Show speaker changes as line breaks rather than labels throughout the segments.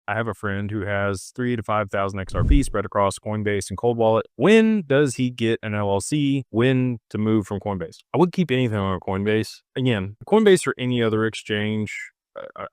I have a friend who has 3 to 5,000 XRP spread across Coinbase and Cold Wallet. When does he get an LLC? When to move from Coinbase? I would keep anything on Coinbase. Again, Coinbase or any other exchange,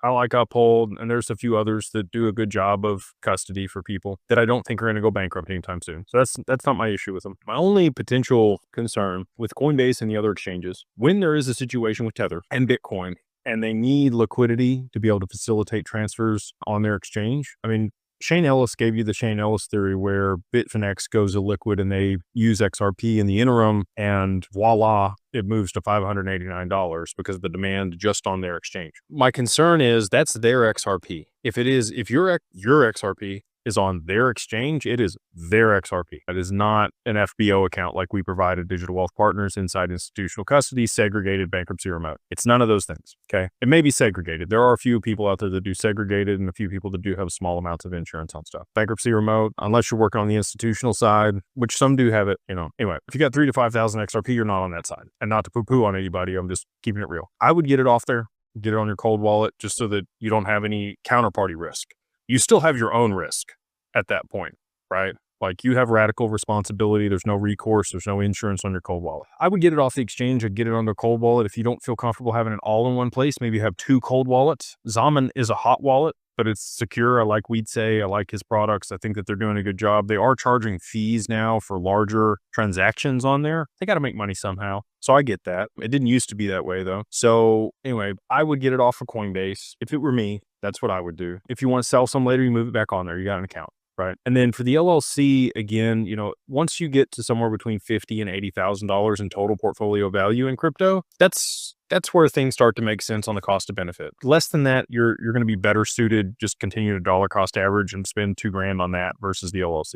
I like Uphold, and there's a few others that do a good job of custody for people that I don't think are going to go bankrupt anytime soon. So that's not my issue with them. My only potential concern with Coinbase and the other exchanges, when there is a situation with Tether and Bitcoin, and they need liquidity to be able to facilitate transfers on their exchange. I mean, Shane Ellis gave you the Shane Ellis theory where Bitfinex goes illiquid and they use XRP in the interim, and voila, it moves to $589 because of the demand just on their exchange. My concern is that's their XRP. If your XRP is on their exchange, it is their XRP. It is not an FBO account like we provide at Digital Wealth Partners inside institutional custody, segregated, bankruptcy remote. It's none of those things, okay? It may be segregated. There are a few people out there that do segregated and a few people that do have small amounts of insurance on stuff. Bankruptcy remote, unless you're working on the institutional side, which some do have it, Anyway, if you got 3 to 5,000 XRP, you're not on that side. And not to poo-poo on anybody, I'm just keeping it real. I would get it off there, get it on your cold wallet, just so that you don't have any counterparty risk. You still have your own risk at that point, right? Like you have radical responsibility. There's no recourse. There's no insurance on your cold wallet. I would get it off the exchange. I'd get it on their cold wallet. If you don't feel comfortable having it all in one place, maybe you have 2 cold wallets. Zaman is a hot wallet, but it's secure. I like We'd say. I like his products. I think that they're doing a good job. They are charging fees now for larger transactions on there. They got to make money somehow. So I get that. It didn't used to be that way though. So anyway, I would get it off of Coinbase. If it were me, that's what I would do. If you want to sell some later, you move it back on there. You got an account. Right. And then for the LLC, again, once you get to somewhere between $50,000 and $80,000 in total portfolio value in crypto, that's where things start to make sense on the cost to benefit. Less than that, you're going to be better suited, just continue to dollar cost average and spend $2,000 on that versus the LLC.